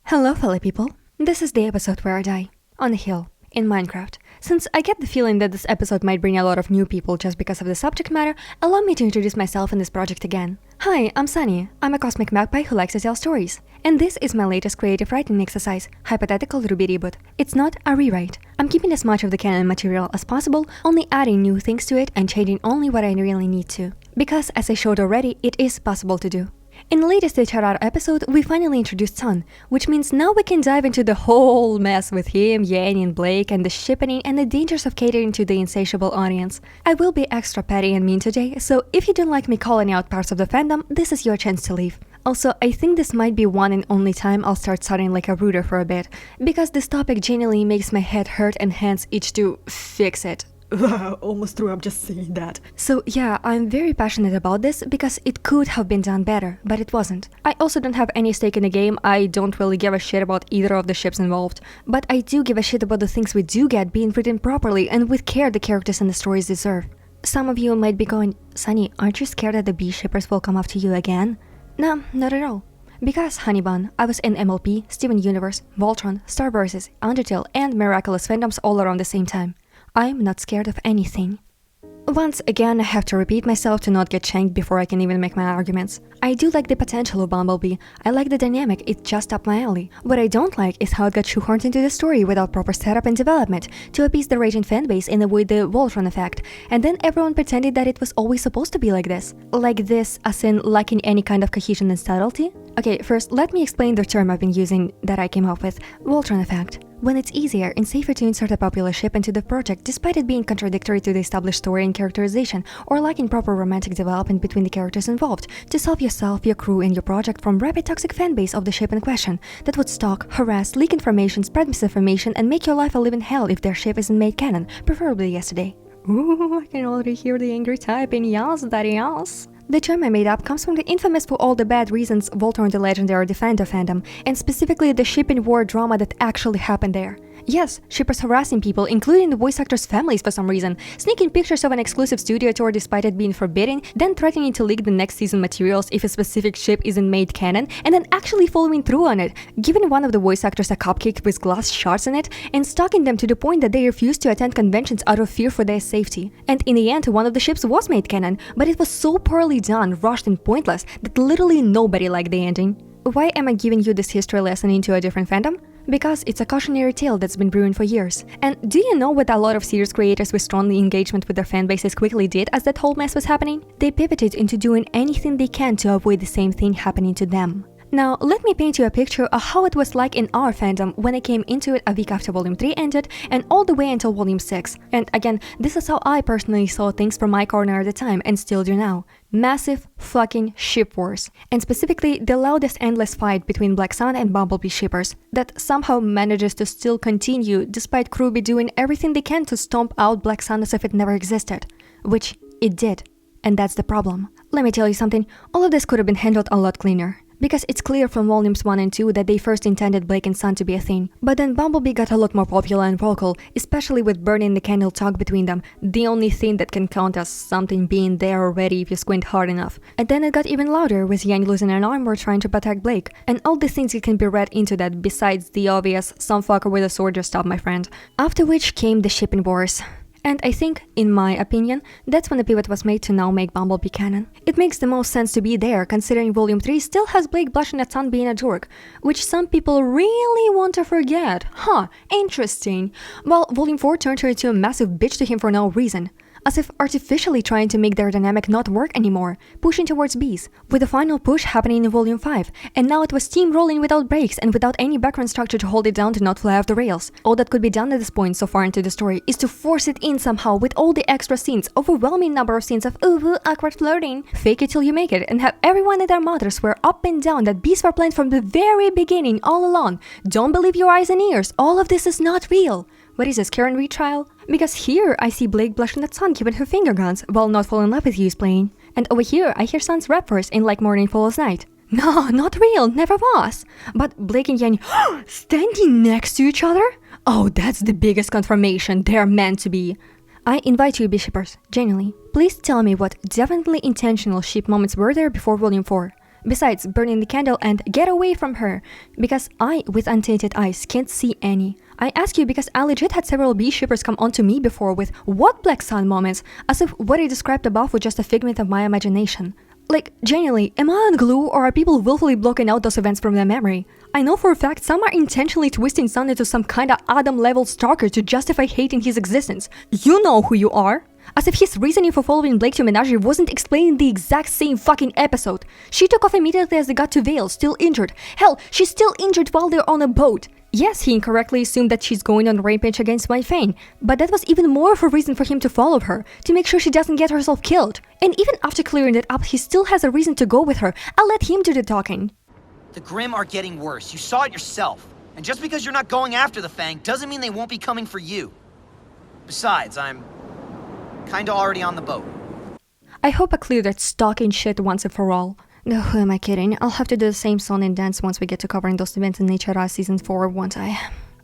Hello, fellow people. This is the episode where I die. On a hill. In Minecraft. Since I get the feeling that this episode might bring a lot of new people just because of the subject matter, allow me to introduce myself in this project again. Hi, I'm Sunny. I'm a cosmic magpie who likes to tell stories. And this is my latest creative writing exercise, Hypothetical RWBY Reboot. It's not a rewrite. I'm keeping as much of the canon material as possible, only adding new things to it and changing only what I really need to. Because, as I showed already, it is possible to do. In the latest HRR episode, we finally introduced Sun, which means now we can dive into the whole mess with him, Yanni and Blake, and the shipping and the dangers of catering to the insatiable audience. I will be extra petty and mean today, so if you don't like me calling out parts of the fandom, this is your chance to leave. Also, I think this might be one and only time I'll start sounding like a rooter for a bit, because this topic genuinely makes my head hurt and hands itch to fix it. Almost threw up just saying that. So yeah, I'm very passionate about this because it could have been done better, but it wasn't. I also don't have any stake in the game, I don't really give a shit about either of the ships involved. But I do give a shit about the things we do get being written properly and with care the characters and the stories deserve. Some of you might be going, Sunny, aren't you scared that the bee shippers will come after you again? No, not at all. Because, honey bun, I was in MLP, Steven Universe, Voltron, Starbursts, Undertale, and Miraculous fandoms all around the same time. I'm not scared of anything. Once again, I have to repeat myself to not get shanked before I can even make my arguments. I do like the potential of Bumblebee, I like the dynamic, it's just up my alley. What I don't like is how it got shoehorned into the story without proper setup and development to appease the raging fanbase and avoid the Voltron effect, and then everyone pretended that it was always supposed to be like this. Like this, as in lacking any kind of cohesion and subtlety? Okay, first let me explain the term I've been using that I came up with, Voltron effect. When it's easier and safer to insert a popular ship into the project despite it being contradictory to the established story and characterization or lacking proper romantic development between the characters involved, to save yourself, your crew, and your project from rabid toxic fanbase of the ship in question that would stalk, harass, leak information, spread misinformation, and make your life a living hell if their ship isn't made canon, preferably yesterday. Ooh, I can already hear the angry typing, yes, daddy, yes. The term I made up comes from the infamous for all the bad reasons Voltron the Legendary Defender fandom, and specifically the shipping war drama that actually happened there. Yes, shippers harassing people, including the voice actors' families for some reason, sneaking pictures of an exclusive studio tour despite it being forbidden, then threatening to leak the next season materials if a specific ship isn't made canon, and then actually following through on it, giving one of the voice actors a cupcake with glass shards in it, and stalking them to the point that they refused to attend conventions out of fear for their safety. And in the end, one of the ships was made canon, but it was so poorly done, rushed, and pointless that literally nobody liked the ending. Why am I giving you this history lesson into a different fandom? Because it's a cautionary tale that's been brewing for years. And do you know what a lot of series creators with strong engagement with their fanbases quickly did as that whole mess was happening? They pivoted into doing anything they can to avoid the same thing happening to them. Now, let me paint you a picture of how it was like in our fandom when I came into it a week after Volume 3 ended and all the way until Volume 6. And again, this is how I personally saw things from my corner at the time and still do now. Massive fucking ship wars. And specifically, the loudest endless fight between Black Sun and Bumblebee shippers that somehow manages to still continue despite RWBY doing everything they can to stomp out Black Sun as if it never existed. Which it did. And that's the problem. Let me tell you something, all of this could have been handled a lot cleaner. Because it's clear from volumes 1 and 2 that they first intended Blake and Sun to be a thing. But then Bumblebee got a lot more popular and vocal, especially with burning the candle talk between them, the only thing that can count as something being there already if you squint hard enough. And then it got even louder with Yanni losing an arm or trying to protect Blake, and all the things that can be read into that besides the obvious some fucker with a sword just stopped my friend. After which came the shipping wars. And I think, in my opinion, that's when the pivot was made to now make Bumblebee canon. It makes the most sense to be there, considering Volume 3 still has Blake blushing at Sun being a dork, which some people really want to forget. Huh, interesting. While Volume 4 turned her into a massive bitch to him for no reason. As if artificially trying to make their dynamic not work anymore, pushing towards bees, with the final push happening in Volume 5, and now it was steamrolling without breaks and without any background structure to hold it down to not fly off the rails. All that could be done at this point so far into the story is to force it in somehow with all the extra scenes, overwhelming number of scenes of ooh, awkward flirting, fake it till you make it, and have everyone and their mothers swear up and down that bees were planned from the very beginning all along. Don't believe your eyes and ears, all of this is not real. What is this, Karen retrial? Because here I see Blake blushing at Sun giving her finger guns while Not Fall in Love With You is playing. And over here I hear Sun's rap verse in Like Morning Follows Night. No, not real, never was. But Blake and Yanni standing next to each other? Oh, that's the biggest confirmation they're meant to be. I invite you, Bishopers, genuinely, please tell me what definitely intentional ship moments were there before Volume 4. Besides burning the candle and get away from her, because I, with untainted eyes, can't see any. I ask you because I legit had several B shippers come onto me before with what Black Sun moments, as if what I described above was just a figment of my imagination. Like, genuinely, am I on glue or are people willfully blocking out those events from their memory? I know for a fact some are intentionally twisting Sun into some kinda Adam-level stalker to justify hating his existence. You know who you are! As if his reasoning for following Blake to Menagerie wasn't explained in the exact same fucking episode. She took off immediately as they got to Vale, still injured. Hell, she's still injured while they're on a boat. Yes, he incorrectly assumed that she's going on a rampage against White Fang, but that was even more of a reason for him to follow her, to make sure she doesn't get herself killed. And even after clearing it up, he still has a reason to go with her. I'll let him do the talking. The Grimm are getting worse. You saw it yourself. And just because you're not going after the Fang doesn't mean they won't be coming for you. Besides, I'm kinda already on the boat. I hope I clear that stalking shit once and for all. No, who am I kidding? I'll have to do the same song and dance once we get to covering those events in HRI Season 4, won't I?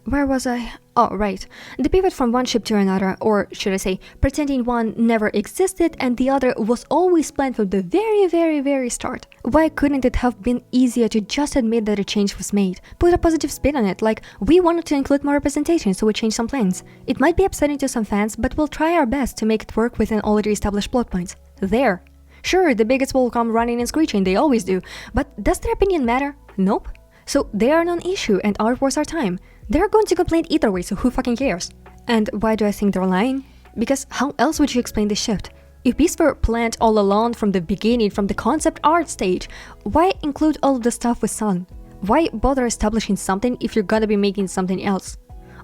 Where was I? Oh, right. The pivot from one ship to another, or should I say, pretending one never existed and the other was always planned from the very start. Why couldn't it have been easier to just admit that a change was made? Put a positive spin on it, like, we wanted to include more representation, so we changed some plans. It might be upsetting to some fans, but we'll try our best to make it work within already established plot points. There. Sure, the bigots will come running and screeching, they always do, but does their opinion matter? Nope. So they are non-issue and our wars our time. They're going to complain either way, so who fucking cares? And why do I think they're lying? Because how else would you explain this shift? If beasts were planned all along from the beginning, from the concept art stage, why include all of the stuff with Sun? Why bother establishing something if you're gonna be making something else?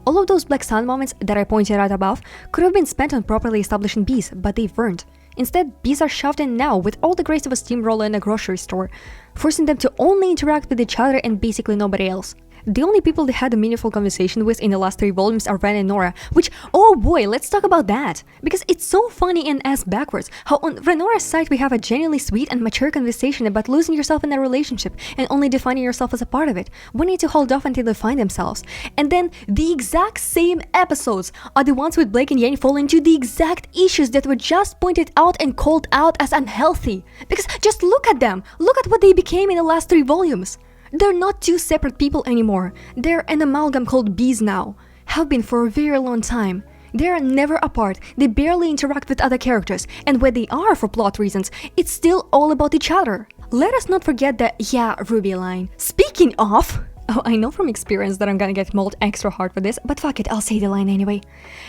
All of those Black Sun moments that I pointed out above could have been spent on properly establishing beasts, but they weren't. Instead, bees are shoved in now with all the grace of a steamroller in a grocery store, forcing them to only interact with each other and basically nobody else. The only people they had a meaningful conversation with in the last 3 volumes are Ren and Nora, which, oh boy, let's talk about that! Because it's so funny and ass backwards how on Renora's side we have a genuinely sweet and mature conversation about losing yourself in a relationship and only defining yourself as a part of it, wanting to hold off until they find themselves. And then the exact same episodes are the ones with Blake and Yen fall into the exact issues that were just pointed out and called out as unhealthy. Because just look at them! Look at what they became in the last 3 volumes! They're not 2 separate people anymore. They're an amalgam called bees now. Have been for a very long time. They're never apart, they barely interact with other characters, and when they are for plot reasons, it's still all about each other. Let us not forget the "yeah, Ruby" line. Speaking of... Oh, I know from experience that I'm gonna get mauled extra hard for this, but fuck it, I'll say the line anyway.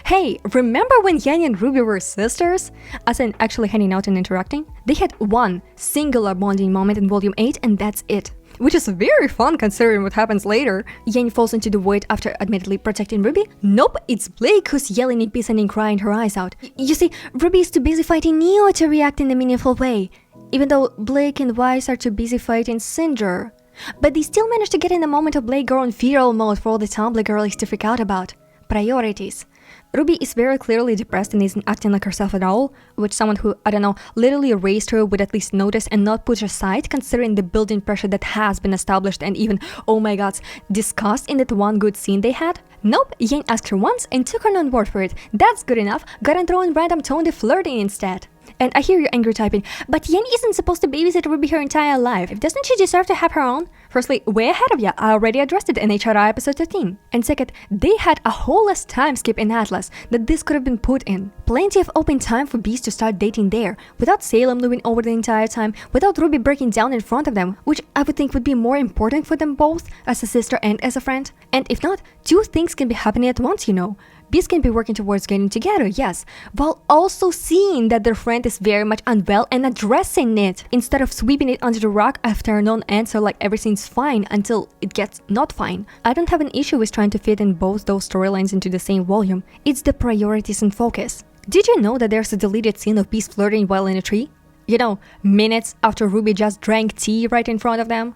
Hey, remember when Yen and Ruby were sisters? As in actually hanging out and interacting? They had one singular bonding moment in Volume 8 and that's it. Which is very fun considering what happens later. Yen falls into the void after admittedly protecting Ruby? Nope, it's Blake who's yelling in peace and crying her eyes out. You see, Ruby is too busy fighting Neo to react in a meaningful way, even though Blake and Weiss are too busy fighting Cinder. But they still manage to get in the moment of Blake going feral mode for all the Tumblr girlies to freak out about. Priorities. Ruby is very clearly depressed and isn't acting like herself at all, which someone who, I don't know, literally raised her would at least notice and not push aside considering the built-in pressure that has been established and even, oh my gods, discussed in that one good scene they had. Nope, Yen asked her once and took her non-word for it. That's good enough, gotta throw in random tone to flirting instead. And I hear you angry typing, but Yen isn't supposed to babysit Ruby her entire life. Doesn't she deserve to have her own? Firstly, way ahead of ya, I already addressed it in HRI episode 13. And second, they had a whole ass time skip in Atlas that this could have been put in. Plenty of open time for bees to start dating there, without Salem looming over the entire time, without Ruby breaking down in front of them, which I would think would be more important for them both, as a sister and as a friend. And if not, 2 things can be happening at once, you know. Bees can be working towards getting together, yes, while also seeing that their friend is very much unwell and addressing it, instead of sweeping it under the rug after a non-answer like everything's fine until it gets not fine. I don't have an issue with trying to fit in both those storylines into the same volume, it's the priorities and focus. Did you know that there's a deleted scene of bees flirting while in a tree? You know, minutes after Ruby just drank tea right in front of them?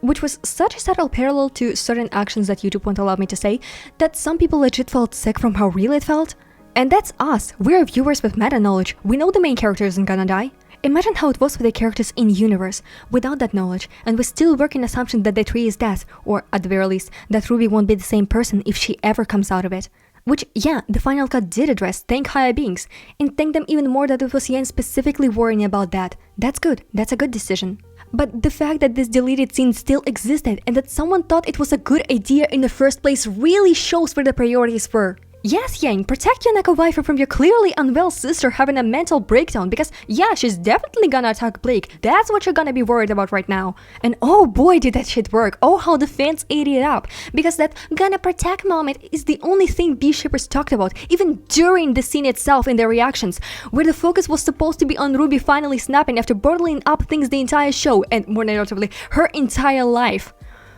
Which was such a subtle parallel to certain actions that YouTube won't allow me to say, that some people legit felt sick from how real it felt. And that's us, we're viewers with meta-knowledge, we know the main character isn't gonna die. Imagine how it was with the characters in-universe, without that knowledge, and with still working assumption that the tree is death, or at the very least, that Ruby won't be the same person if she ever comes out of it. Which, yeah, the final cut did address, thank higher beings, and thank them even more that it was Yen specifically worrying about that. That's good, that's a good decision. But the fact that this deleted scene still existed and that someone thought it was a good idea in the first place really shows where the priorities were. Yes, Yang, protect your Neko waifu from your clearly unwell sister having a mental breakdown because yeah, she's definitely gonna attack Blake. That's what you're gonna be worried about right now. And oh boy, did that shit work. Oh, how the fans ate it up. Because that gonna protect moment is the only thing B-shippers talked about, even during the scene itself in their reactions, where the focus was supposed to be on Ruby finally snapping after bottling up things the entire show, and more notably, her entire life.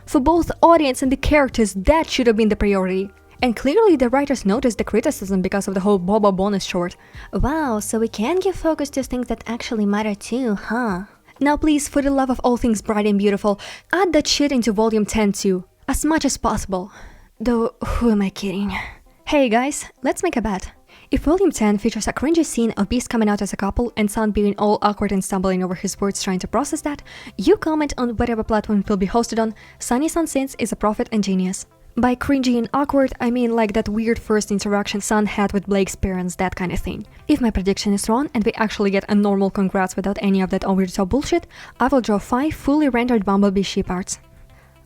For both the audience and the characters, that should have been the priority. And clearly the writers noticed the criticism because of the whole Boba bonus short. Wow, so we can give focus to things that actually matter too, huh? Now please, for the love of all things bright and beautiful, add that shit into volume 10 too, as much as possible. Though, who am I kidding? Hey guys, let's make a bet. If volume 10 features a cringy scene of Beast coming out as a couple and Sun being all awkward and stumbling over his words trying to process that, you comment on whatever platform it will be hosted on. Sunny-san Sins is a prophet and genius. By cringy and awkward, I mean like that weird first interaction Sun had with Blake's parents, that kind of thing. If my prediction is wrong and we actually get a normal congrats without any of that weird bullshit, I will draw 5 fully rendered bumblebee ship arts.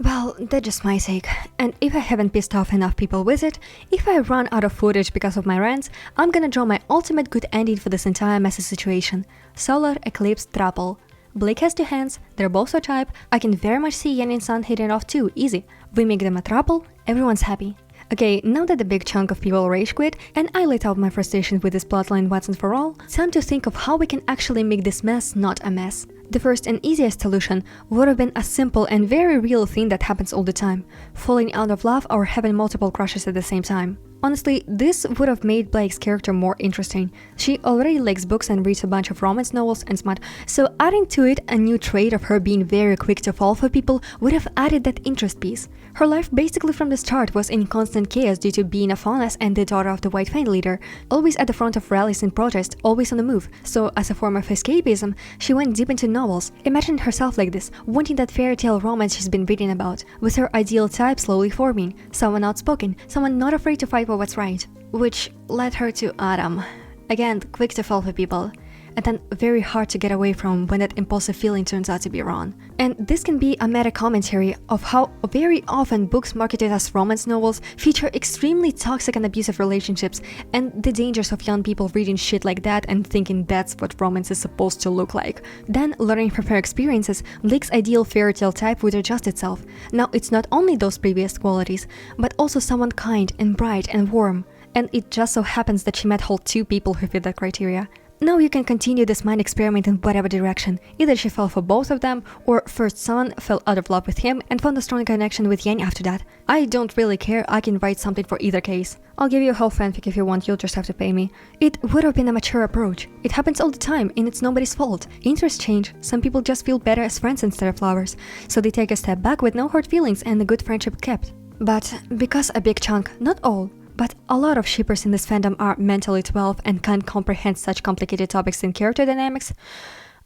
Well, that's just my take, and if I haven't pissed off enough people with it, if I run out of footage because of my rants, I'm gonna draw my ultimate good ending for this entire messy situation. Solar Eclipse Throuple. Blake has 2 hands, they're both so type, I can very much see Yen and Sun hitting it off too, easy. We make them a throuple, everyone's happy. Okay, now that the big chunk of people rage quit, and I let out my frustration with this plotline once and for all, time to think of how we can actually make this mess not a mess. The first and easiest solution would have been a simple and very real thing that happens all the time, falling out of love or having multiple crushes at the same time. Honestly, this would have made Blake's character more interesting. She already likes books and reads a bunch of romance novels and smut, so adding to it a new trait of her being very quick to fall for people would have added that interest piece. Her life basically from the start was in constant chaos due to being a fauness and the daughter of the White Fang leader, always at the front of rallies and protests, always on the move, so as a form of escapism, she went deep into novels, imagining herself like this, wanting that fairy tale romance she's been reading about, with her ideal type slowly forming, someone outspoken, someone not afraid to fight for what's right, which led her to Adam. Again, quick to fall for people, and then very hard to get away from when that impulsive feeling turns out to be wrong. And this can be a meta commentary of how very often books marketed as romance novels feature extremely toxic and abusive relationships, and the dangers of young people reading shit like that and thinking that's what romance is supposed to look like. Then, learning from her experiences, Blake's ideal fairy tale type would adjust itself. Now, it's not only those previous qualities, but also someone kind and bright and warm. And it just so happens that she met whole 2 people who fit that criteria. Now you can continue this mind experiment in whatever direction. Either she fell for both of them, or first Sun fell out of love with him and found a strong connection with Yang after that. I don't really care, I can write something for either case. I'll give you a whole fanfic if you want, you'll just have to pay me. It would have been a mature approach. It happens all the time, and it's nobody's fault. Interests change, some people just feel better as friends instead of lovers, so they take a step back with no hurt feelings and a good friendship kept. But because a big chunk, not all, but a lot of shippers in this fandom are mentally 12 and can't comprehend such complicated topics and character dynamics,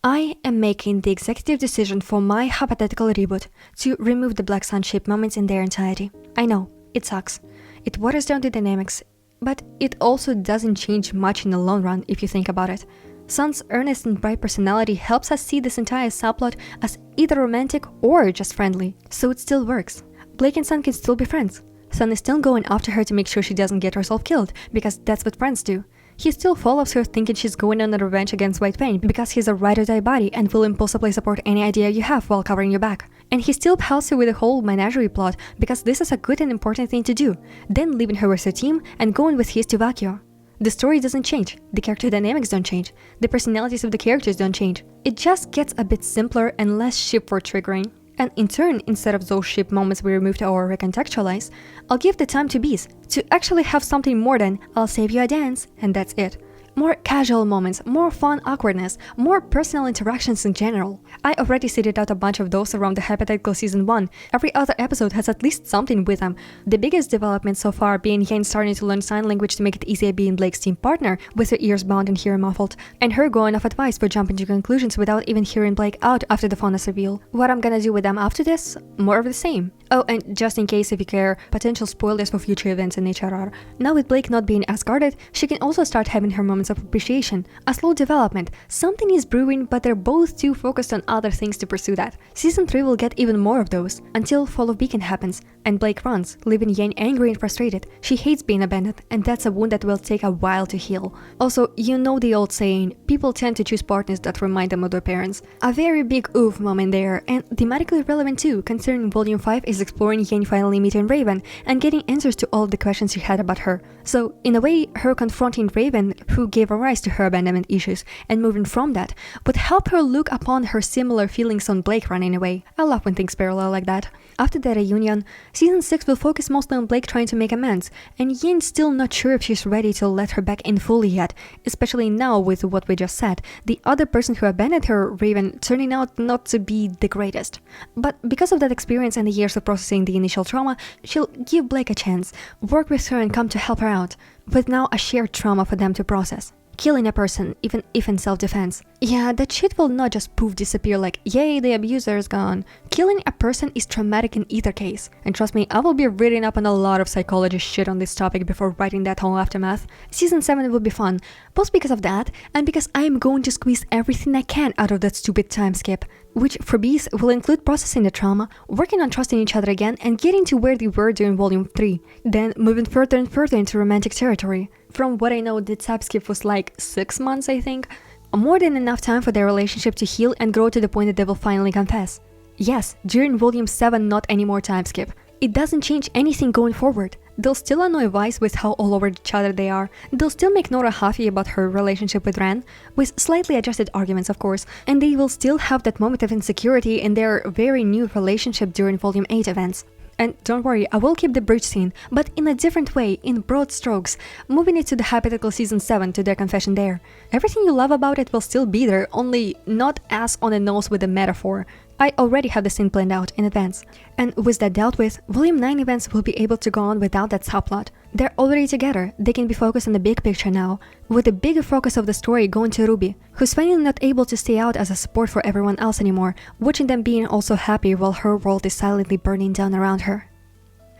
I am making the executive decision for my hypothetical reboot to remove the Black Sun ship moments in their entirety. I know, it sucks. It waters down the dynamics, but it also doesn't change much in the long run if you think about it. Sun's earnest and bright personality helps us see this entire subplot as either romantic or just friendly, so it still works. Blake and Sun can still be friends. Sun is still going after her to make sure she doesn't get herself killed, because that's what friends do. He still follows her thinking she's going on a revenge against White Fang because he's a ride-or-die body and will impulsively support any idea you have while covering your back. And he still pals her with the whole menagerie plot because this is a good and important thing to do, then leaving her with her team and going with his to Vakio. The story doesn't change, the character dynamics don't change, the personalities of the characters don't change. It just gets a bit simpler and less ship for triggering. And in turn, instead of those ship moments we removed or recontextualize, I'll give the time to Bees to actually have something more than I'll save you a dance, and that's it. More casual moments, more fun awkwardness, more personal interactions in general. I already stated out a bunch of those around the Hypothetical Season 1. Every other episode has at least something with them. The biggest development so far being Yen starting to learn sign language to make it easier being Blake's team partner, with her ears bound and hair muffled, and her going off advice for jumping to conclusions without even hearing Blake out after the faunus reveal. What I'm gonna do with them after this? More of the same. Oh, and just in case if you care, potential spoilers for future events in HRR. Now with Blake not being as guarded, she can also start having her moments terms of appreciation, a slow development. Something is brewing, but they're both too focused on other things to pursue that. Season 3 will get even more of those, until Fall of Beacon happens, and Blake runs, leaving Yen angry and frustrated. She hates being abandoned, and that's a wound that will take a while to heal. Also, you know the old saying, people tend to choose partners that remind them of their parents. A very big oof moment there, and thematically relevant too, considering Volume 5 is exploring Yen finally meeting Raven, and getting answers to all of the questions she had about her. So, in a way, her confronting Raven, who gave a rise to her abandonment issues, and moving from that, would help her look upon her similar feelings on Blake running away. I love when things parallel like that. After the reunion, Season 6 will focus mostly on Blake trying to make amends, and Yen's still not sure if she's ready to let her back in fully yet, especially now with what we just said, the other person who abandoned her, Raven, turning out not to be the greatest. But because of that experience and the years of processing the initial trauma, she'll give Blake a chance, work with her and come to help her out, with now a shared trauma for them to process. Killing a person, even if in self-defense. Yeah, that shit will not just poof disappear like, yay, the abuser is gone. Killing a person is traumatic in either case. And trust me, I will be reading up on a lot of psychology shit on this topic before writing that whole aftermath. Season 7 will be fun, both because of that, and because I am going to squeeze everything I can out of that stupid time skip. Which, for bees, will include processing the trauma, working on trusting each other again, and getting to where they were during Volume 3. Then moving further and further into romantic territory. From what I know, the time skip was like 6 months, I think. More than enough time for their relationship to heal and grow to the point that they will finally confess. Yes, during Volume 7, not any more time skip. It doesn't change anything going forward. They'll still annoy Vice with how all over each other they are. They'll still make Nora huffy about her relationship with Rant, with slightly adjusted arguments of course, and they will still have that moment of insecurity in their very new relationship during Volume 8 events. And don't worry, I will keep the bridge scene, but in a different way, in broad strokes, moving it to the Hypothetical Season 7 to their confession there. Everything you love about it will still be there, only not as on the nose with the metaphor. I already have the scene planned out in advance. And with that dealt with, Volume 9 events will be able to go on without that subplot. They're already together, they can be focused on the big picture now, with the bigger focus of the story going to RWBY, who's finally not able to stay out as a support for everyone else anymore, watching them being also happy while her world is silently burning down around her.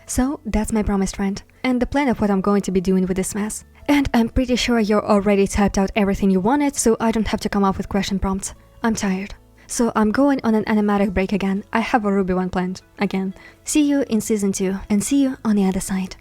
So that's my promised rant, and the plan of what I'm going to be doing with this mess. And I'm pretty sure you're already typed out everything you wanted, so I don't have to come up with question prompts. I'm tired. So I'm going on an animatic break again. I have a RWBY one planned, again. See you in Season 2, and see you on the other side.